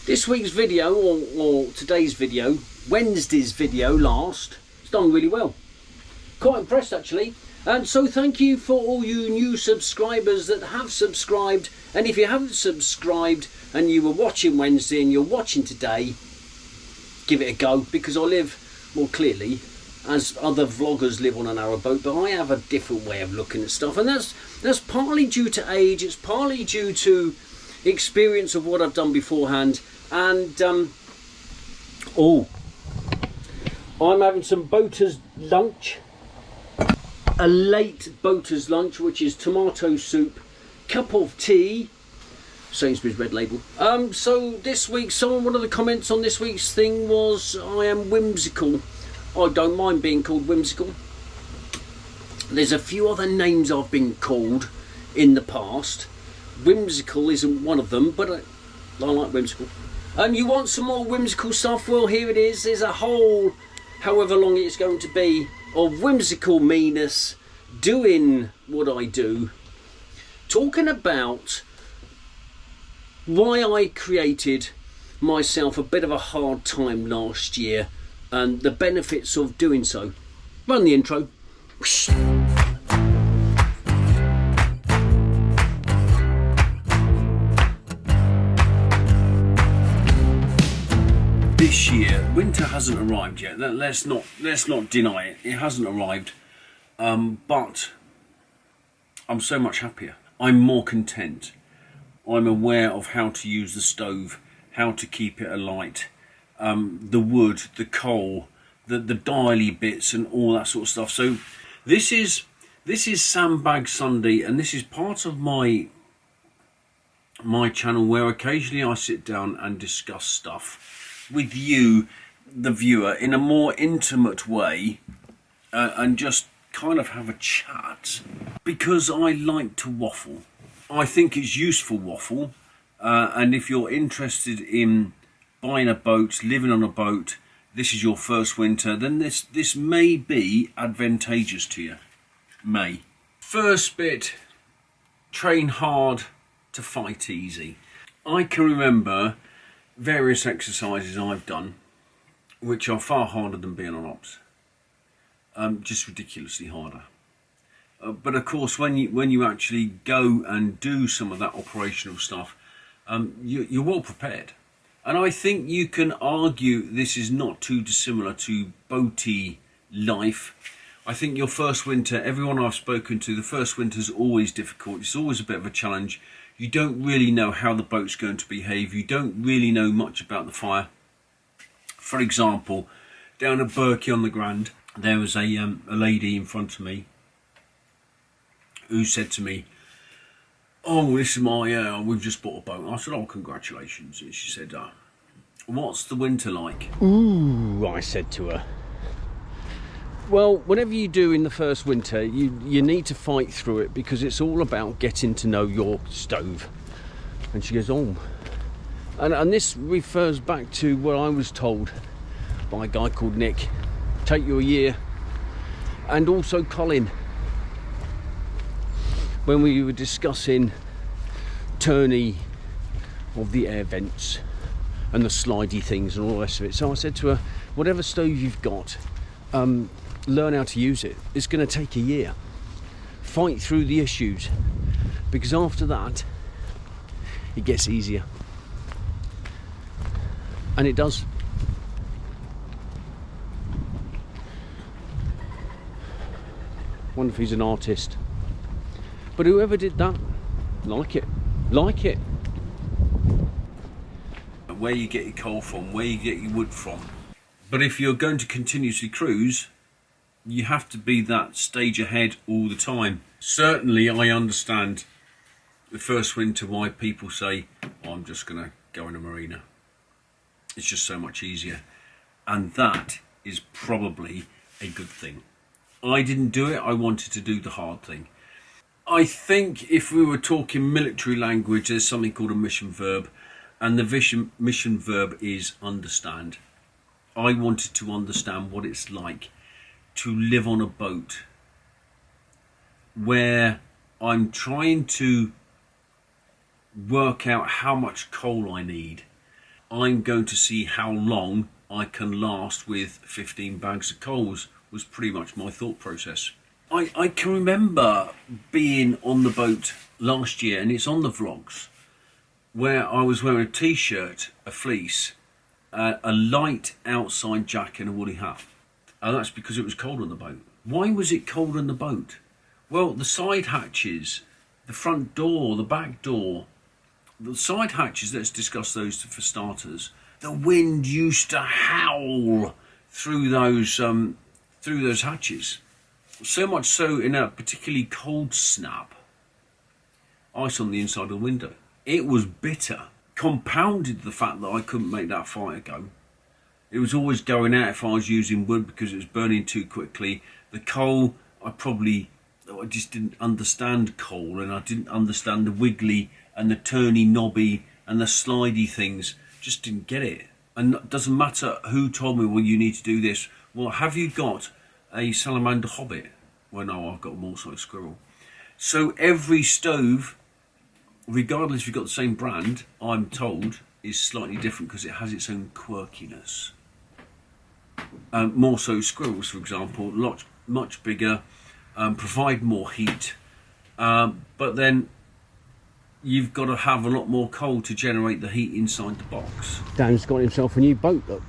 This week's video, or today's video, Wednesday's video last, it's done really well. Quite impressed actually. And so thank you for all you new subscribers that have subscribed. And if you haven't subscribed and you were watching Wednesday and you're watching today, give it a go, because I live more clearly as other vloggers live on a narrowboat, but I have a different way of looking at stuff, and that's partly due to age, it's partly due to experience of what I've done beforehand. And I'm having some boaters lunch, a late boaters lunch, which is tomato soup, cup of tea, Sainsbury's Red Label. So this week, one of the comments on this week's thing was I am whimsical. I don't mind being called whimsical. There's a few other names I've been called in the past. Whimsical isn't one of them, but I like whimsical. And you want some more whimsical stuff? Well, here it is. There's a whole, however long it's going to be, of whimsical meanness, doing what I do, talking about why I created myself a bit of a hard time last year and the benefits of doing so. Run the intro. This year, winter hasn't arrived yet. Let's not deny it. It hasn't arrived, but I'm so much happier. I'm more content. I'm aware of how to use the stove, how to keep it alight, the wood, the coal, the dialy bits, and all that sort of stuff. So this is Sandbag Sunday, and this is part of my channel where occasionally I sit down and discuss stuff with you, the viewer, in a more intimate way, and just kind of have a chat, because I like to waffle. I think it's useful waffle, and if you're interested in buying a boat, living on a boat, this is your first winter, then this may be advantageous to you. May. First bit, train hard to fight easy. I can remember various exercises I've done which are far harder than being on ops, just ridiculously harder. But of course, when you actually go and do some of that operational stuff, you're well prepared. And I think you can argue this is not too dissimilar to boaty life. I think your first winter, everyone I've spoken to, the first winter is always difficult. It's always a bit of a challenge. You don't really know how the boat's going to behave. You don't really know much about the fire. For example, down at Berkey on the Grand, there was a lady in front of me who said to me, "Oh, this is my, we've just bought a boat." I said, "Oh, congratulations." And she said, "What's the winter like?" "Ooh," I said to her. Well, whatever you do in the first winter, you need to fight through it, because it's all about getting to know your stove. And she goes, "Oh." And this refers back to what I was told by a guy called Nick. Take you a year. And also Colin, when we were discussing tourney of the air vents and the slidey things and all the rest of it. So I said to her, whatever stove you've got, learn how to use it. It's going to take a year. Fight through the issues, because after that it gets easier. And it does. Wonder if he's an artist. But whoever did that, like it. Where you get your coal from, where you get your wood from. But if you're going to continuously cruise, you have to be that stage ahead all the time. Certainly I understand the first winter why people say, "Oh, I'm just going to go in a marina. It's just so much easier." And that is probably a good thing. I didn't do it, I wanted to do the hard thing. I think if we were talking military language, there's something called a mission verb, and the mission verb is understand. I wanted to understand what it's like to live on a boat where I'm trying to work out how much coal I need. I'm going to see how long I can last with 15 bags of coals, was pretty much my thought process. I can remember being on the boat last year, and it's on the vlogs, where I was wearing a t-shirt, a fleece, a light outside jacket and a woolly hat. And that's because it was cold on the boat. Why was it cold on the boat? Well, the side hatches, the front door, the back door, the side hatches, let's discuss those for starters. The wind used to howl through those hatches. So much so in a particularly cold snap, ice on the inside of the window. It was bitter, compounded the fact that I couldn't make that fire go. It was always going out if I was using wood because it was burning too quickly. The coal, I just didn't understand coal, and I didn't understand the wiggly and the turny knobby and the slidey things. Just didn't get it. And it doesn't matter who told me, well, you need to do this. Well, have you got a salamander hobbit? Well, no, I've got a morsel squirrel. So every stove, regardless if you've got the same brand, I'm told, is slightly different because it has its own quirkiness. More so squirrels, for example, much bigger, provide more heat, but then you've got to have a lot more coal to generate the heat inside the box. Dan's got himself a new boat, look.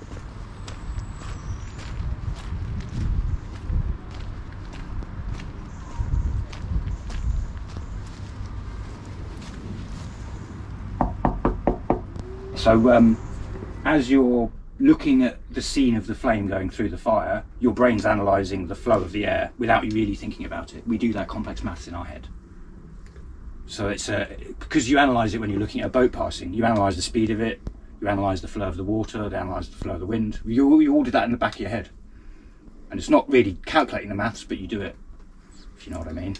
So as you're looking at the scene of the flame going through the fire, your brain's analysing the flow of the air without you really thinking about it. We do that complex maths in our head. So it's because you analyse it when you're looking at a boat passing. You analyse the speed of it, you analyse the flow of the water, you analyse the flow of the wind. You all do that in the back of your head. And it's not really calculating the maths, but you do it, if you know what I mean.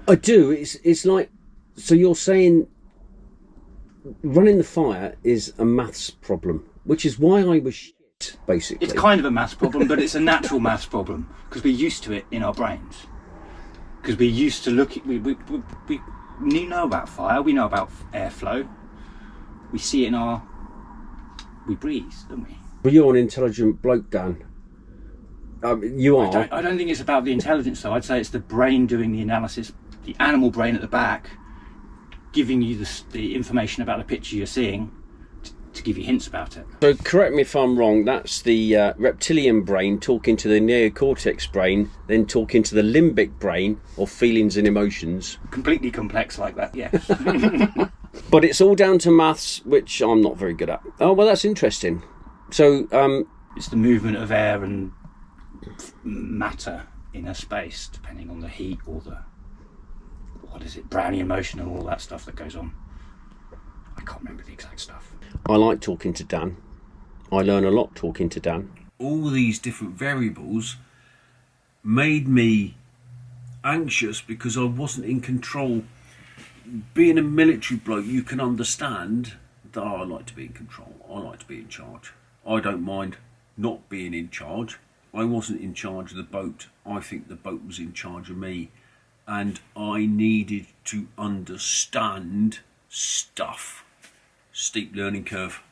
I do. It's like, so you're saying running the fire is a maths problem, which is why I was shit, basically. It's kind of a maths problem, but it's a natural maths problem because we're used to it in our brains. Because we're used to looking, we know about fire, we know about airflow, we see it we breathe, don't we? Well, you're an intelligent bloke, Dan. You are. I don't think it's about the intelligence though. I'd say it's the brain doing the analysis, the animal brain at the back, giving you the information about the picture you're seeing to give you hints about it. So correct me if I'm wrong, that's the reptilian brain talking to the neocortex brain, then talking to the limbic brain, or feelings and emotions. Completely complex like that, yes. But it's all down to maths, which I'm not very good at. Oh, well, that's interesting. So it's the movement of air and matter in a space, depending on the heat or the, what is it, Brownian motion and all that stuff that goes on. I can't remember the exact stuff. I like talking to Dan. I learn a lot talking to Dan. All these different variables made me anxious because I wasn't in control. Being a military bloke, you can understand that I like to be in control. I like to be in charge. I don't mind not being in charge. I wasn't in charge of the boat. I think the boat was in charge of me. And I needed to understand stuff. Steep learning curve.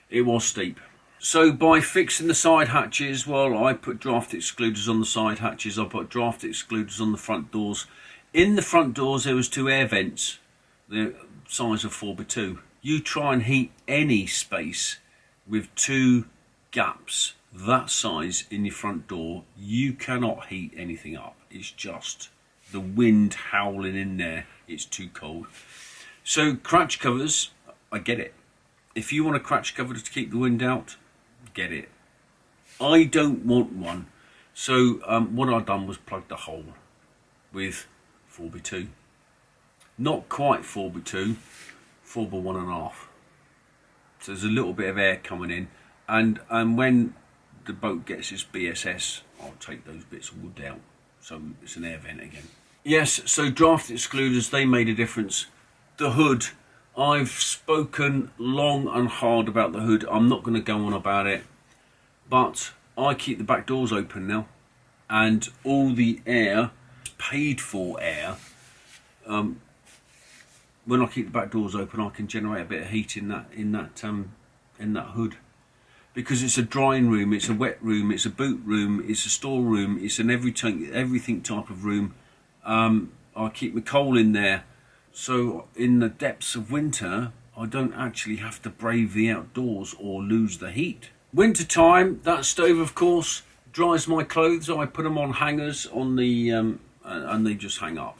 It was steep. So by fixing the side hatches, well, I put draft excluders on the side hatches. I put draft excluders on the front doors. In the front doors, there was 2 air vents, the size of 4x2. You try and heat any space with 2 gaps that size in your front door, you cannot heat anything up. It's just the wind howling in there. It's too cold. So cratch covers, I get it. If you want a cratch cover to keep the wind out, get it. I don't want one. So what I've done was plug the hole with 4x2. Not quite 4x2, 4x1.5. So there's a little bit of air coming in. And when the boat gets its BSS, I'll take those bits of wood out. So it's an air vent again. Yes, so draft excluders, they made a difference. The hood, I've spoken long and hard about the hood. I'm not going to go on about it, but I keep the back doors open now, and all the air, paid for air, when I keep the back doors open, I can generate a bit of heat in that in that hood, because it's a drying room, it's a wet room, it's a boot room, it's a store room, it's an everything type of room. I keep my coal in there, so in the depths of winter I don't actually have to brave the outdoors or lose the heat. Winter time, that stove of course dries my clothes. I put them on hangers on the and they just hang up,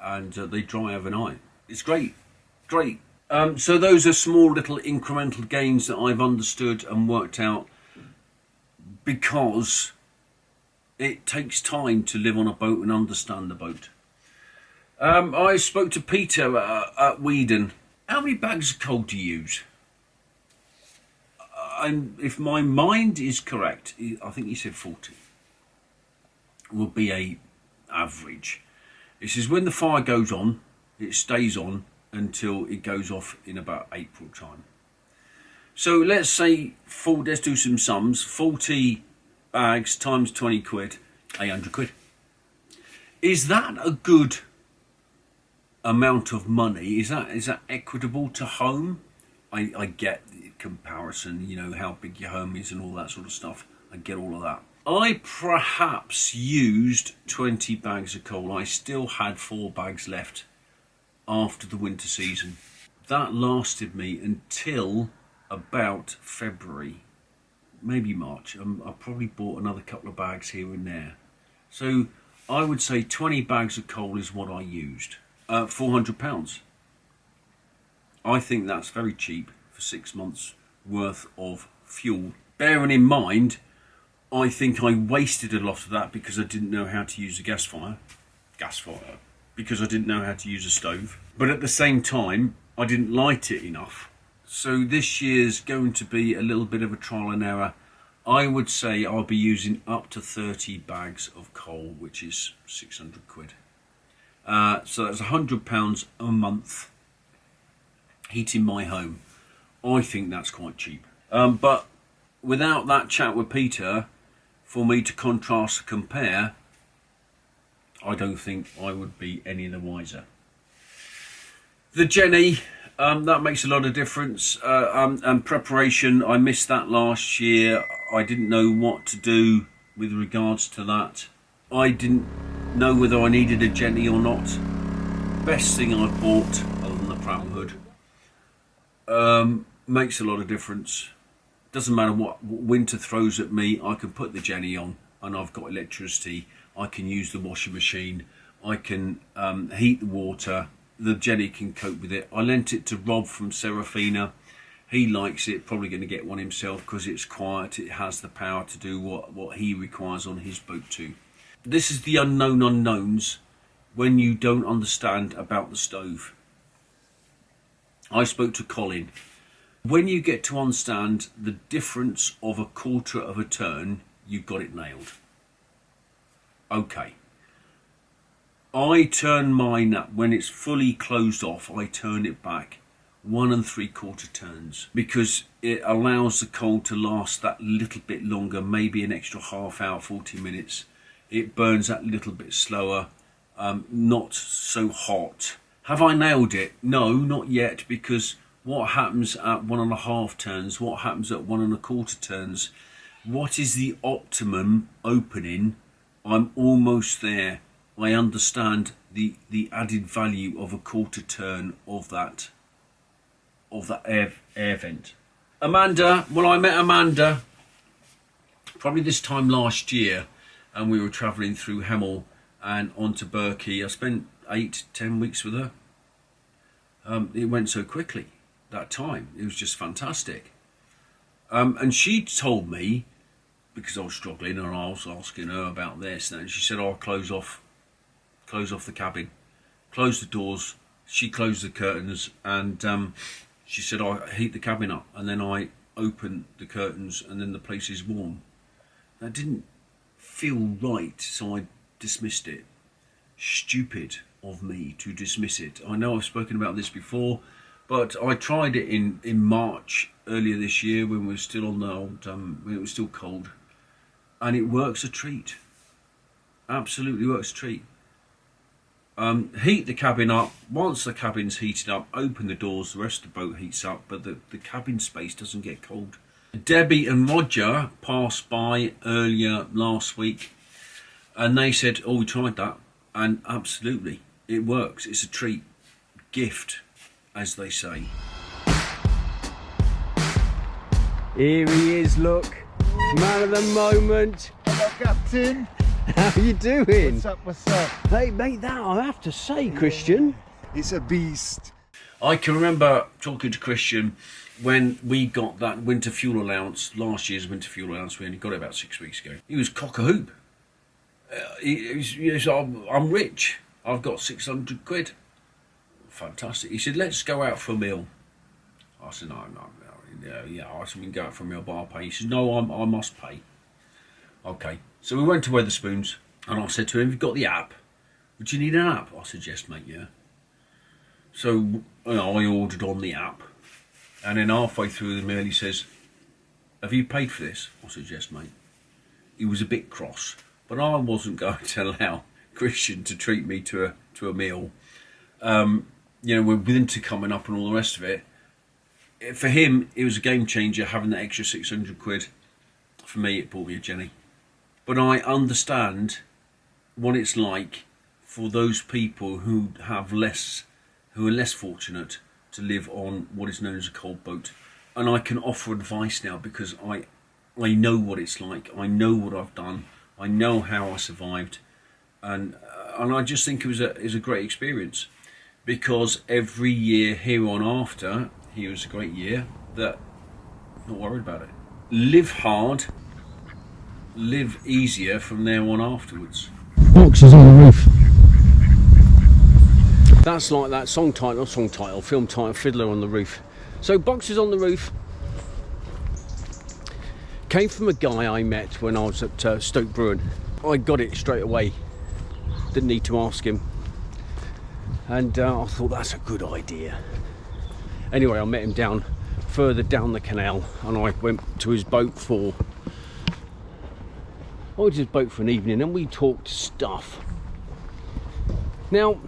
and they dry overnight. It's great. So those are small little incremental gains that I've understood and worked out, because it takes time to live on a boat and understand the boat. I spoke to Peter at Weedon. How many bags of coal do you use? And if my mind is correct, I think he said 40 will be a average. He says when the fire goes on, it stays on until it goes off in about April time. So let's say, let's do some sums. 40 bags times 20 quid, 800 quid. Is that a good amount of money? Is that equitable to home? I get the comparison, you know, how big your home is and all that sort of stuff. I get all of that. I perhaps used 20 bags of coal. I still had 4 bags left after the winter season. That lasted me until about February, maybe March. I probably bought another couple of bags here and there. So I would say 20 bags of coal is what I used. £400. I think that's very cheap for 6 months worth of fuel. Bearing in mind, I think I wasted a lot of that because I didn't know how to use a gas fire, because I didn't know how to use a stove. But at the same time, I didn't light it enough. So this year's going to be a little bit of a trial and error. I would say I'll be using up to 30 bags of coal, which is 600 quid. So that's £100 a month heating my home. I think that's quite cheap. But without that chat with Peter, for me to contrast and compare, I don't think I would be any the wiser. The Jenny, that makes a lot of difference. And preparation, I missed that last year. I didn't know what to do with regards to that. I didn't know whether I needed a Jenny or not. Best thing I bought, other than the pram hood, makes a lot of difference. Doesn't matter what winter throws at me, I can put the Jenny on and I've got electricity. I can use the washing machine. I can heat the water. The Jenny can cope with it. I lent it to Rob from Serafina. He likes it, probably going to get one himself because it's quiet. It has the power to do what he requires on his boat too. This is the unknown unknowns when you don't understand about the stove. I spoke to Colin. When you get to understand the difference of a quarter of a turn, you've got it nailed. Okay. I turn mine up when it's fully closed off. I turn it back 1 3/4 turns because it allows the coal to last that little bit longer, maybe an extra half hour, 40 minutes. It burns that little bit slower, not so hot. Have I nailed it? No, not yet, because what happens at 1 1/2 turns? What happens at 1 1/4 turns? What is the optimum opening? I'm almost there. I understand the added value of a quarter turn of that air vent. Amanda, well, I met Amanda probably this time last year, and we were travelling through Hemel and onto Berkey. I spent 8-10 weeks with her. It went so quickly that time. It was just fantastic. And she told me, because I was struggling and I was asking her about this, and she said, "Oh, close off the cabin, close the doors." She closed the curtains, and she said, "I heat the cabin up, and then I open the curtains, and then the place is warm." That didn't feel right, so I dismissed it. Stupid of me to dismiss it. I know I've spoken about this before, but I tried it in March earlier this year when we were still on the old, when it was still cold, and it works a treat. Absolutely works a treat. heat the cabin up. Once the cabin's heated up, open the doors, the rest of the boat heats up, but the cabin space doesn't get cold. Debbie and Roger passed by earlier last week, and they said, oh, we tried that, and absolutely, it works. It's a treat. Gift, as they say. Here he is, look. Man of the moment. Hello, Captain. How you doing? What's up, what's up? Hey, mate, that I have to say, Christian. He's a beast. I can remember talking to Christian when we got that winter fuel allowance, last year's winter fuel allowance. We only got it about 6 weeks ago. He was cock-a-hoop. He was, I'm rich. I've got 600 quid. Fantastic. He said, let's go out for a meal. I said, no. Yeah, I said, we can go out for a meal, but I'll pay. He said, no, I must pay. Okay. So we went to Wetherspoons, and I said to him, have you got the app? Would you need an app? I said, yes, mate, yeah. So I ordered on the app, and then halfway through the meal, he says, have you paid for this? I said, yes, mate. He was a bit cross, but I wasn't going to allow Christian to treat me to a meal. With winter coming up and all the rest of it. For him, it was a game changer having that extra 600 quid. For me, it bought me a Jenny. But I understand what it's like for those people who are less fortunate to live on what is known as a cold boat. And I can offer advice now because I know what it's like. I know what I've done. I know how I survived. And I just think it was a great experience. Because every year here on after, here was a great year, that I'm not worried about it. Live hard, live easier from there on afterwards. Boxes on the roof. That's like that film title, Fiddler on the Roof. So boxes on the roof came from a guy I met when I was at Stoke Bruin. I got it straight away, didn't need to ask him. And I thought that's a good idea. Anyway, I met him further down the canal, and I went to his boat for an evening, and we talked stuff. Now,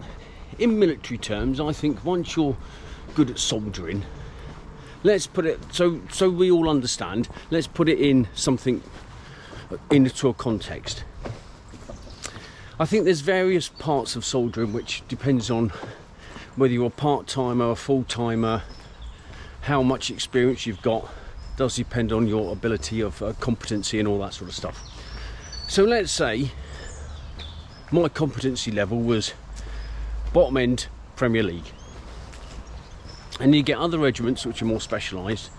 in military terms, I think once you're good at soldering, let's put it so we all understand. Let's put it in something into a context. I think there's various parts of soldering which depends on whether you're a part-timer, a full-timer, how much experience you've got. Does depend on your ability of competency and all that sort of stuff. So let's say my competency level was bottom end Premier League. And you get other regiments which are more specialised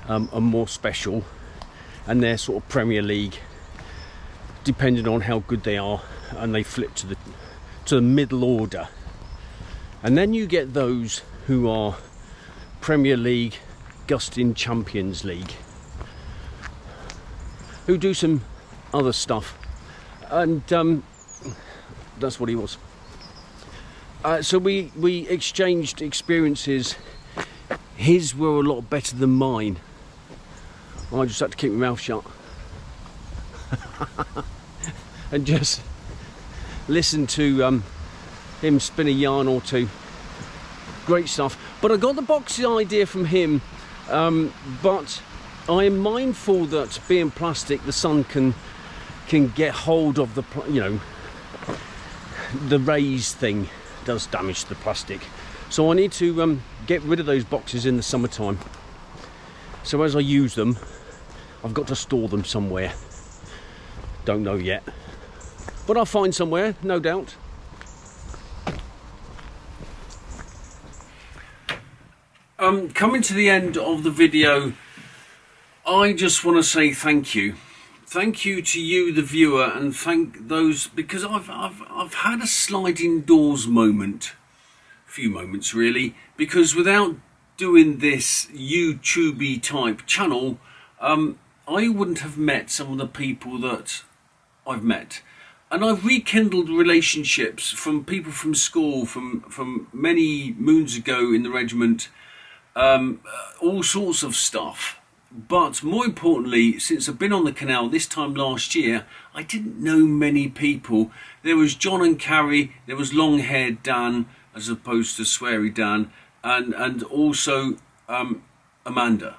and more special, and they're sort of Premier League, depending on how good they are, and they flip to the middle order. And then you get those who are Premier League, Gustin Champions League, who do some other stuff, and that's what he was. So we exchanged experiences. His were a lot better than mine. I just had to keep my mouth shut and just listen to him spin a yarn or two. Great stuff. But I got the boxy idea from him, but I am mindful that being plastic, the sun can get hold of the raised thing does damage the plastic. So I need to get rid of those boxes in the summertime. So as I use them, I've got to store them somewhere. Don't know yet, but I'll find somewhere, no doubt. Coming to the end of the video, I just want to say thank you. Thank you to you, the viewer, and thank those, because I've had a sliding doors moment, a few moments really, because without doing this YouTubey type channel, I wouldn't have met some of the people that I've met. And I've rekindled relationships from people from school, from many moons ago in the regiment, all sorts of stuff. But more importantly, since I've been on the canal this time last year, I didn't know many people. There was John and Carrie, there was long-haired Dan as opposed to sweary Dan, and also Amanda.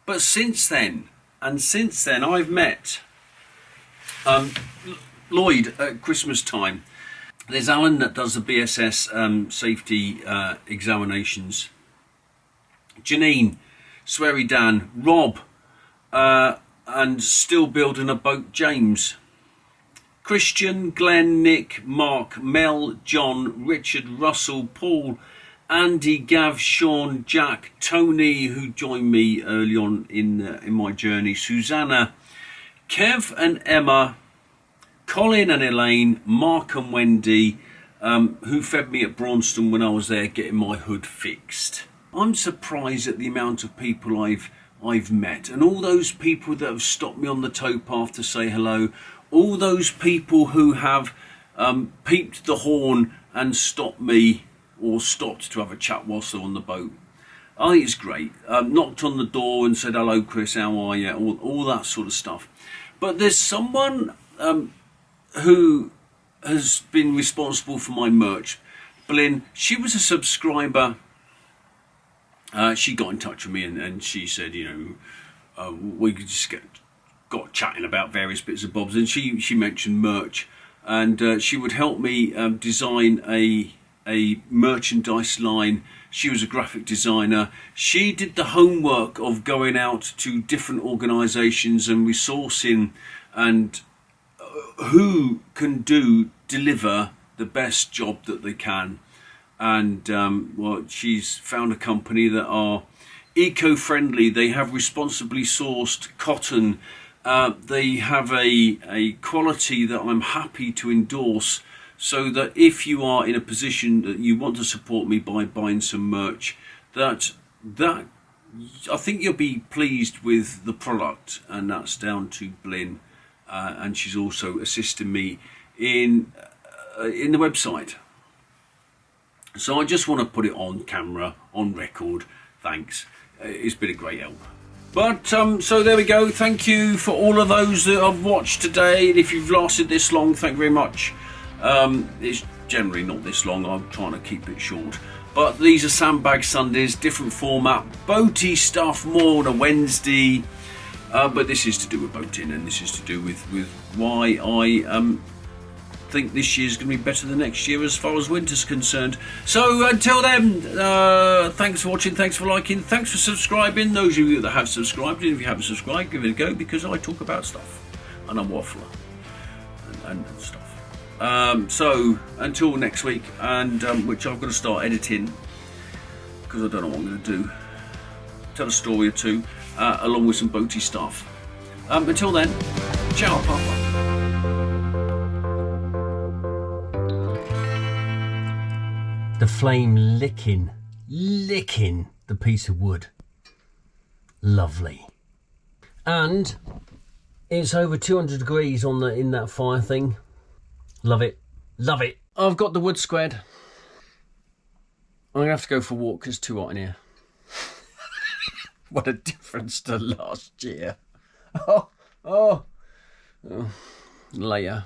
But since then I've met Lloyd at Christmas time. There's Alan that does the BSS safety examinations. Janine, Sweary Dan, Rob, and still building a boat, James. Christian, Glenn, Nick, Mark, Mel, John, Richard, Russell, Paul, Andy, Gav, Sean, Jack, Tony, who joined me early on in my journey, Susanna, Kev and Emma, Colin and Elaine, Mark and Wendy, who fed me at Braunston when I was there getting my hood fixed. I'm surprised at the amount of people I've met, and all those people that have stopped me on the towpath to say hello, all those people who have peeped the horn and stopped me or stopped to have a chat whilst they're on the boat. I think it's great. Knocked on the door and said, hello Chris, how are you? All that sort of stuff. But there's someone who has been responsible for my merch. Blynn, she was a subscriber. She got in touch with me and she said, you know, we could just got chatting about various bits and bobs, and she mentioned merch, and she would help me design a merchandise line. She was a graphic designer. She did the homework of going out to different organisations and resourcing and who can deliver the best job that they can. And well, she's found a company that are eco-friendly. They have responsibly sourced cotton. They have a quality that I'm happy to endorse, so that if you are in a position that you want to support me by buying some merch, that I think you'll be pleased with the product, and that's down to Blynn, and she's also assisting me in the website. So I just want to put it on camera, on record. Thanks. It's been a great help. But so there we go. Thank you for all of those that have watched today. And if you've lasted this long, thank you very much. It's generally not this long. I'm trying to keep it short. But these are Sandbag Sundays, different format, boaty stuff, more on a Wednesday. But this is to do with boating, and this is to do with why I think this year's going to be better than next year as far as winter's concerned. So until then, thanks for watching, thanks for liking, thanks for subscribing. Those of you that have subscribed, and if you haven't subscribed, give it a go, because I talk about stuff and I'm a waffler and stuff. So until next week, and which I've got to start editing because I don't know what I'm going to do. Tell a story or two along with some boaty stuff. Until then, ciao papa. The flame licking the piece of wood. Lovely. And it's over 200 degrees in that fire thing. Love it. Love it. I've got the wood squared. I'm going to have to go for a walk because it's too hot in here. What a difference to last year. Oh. Later.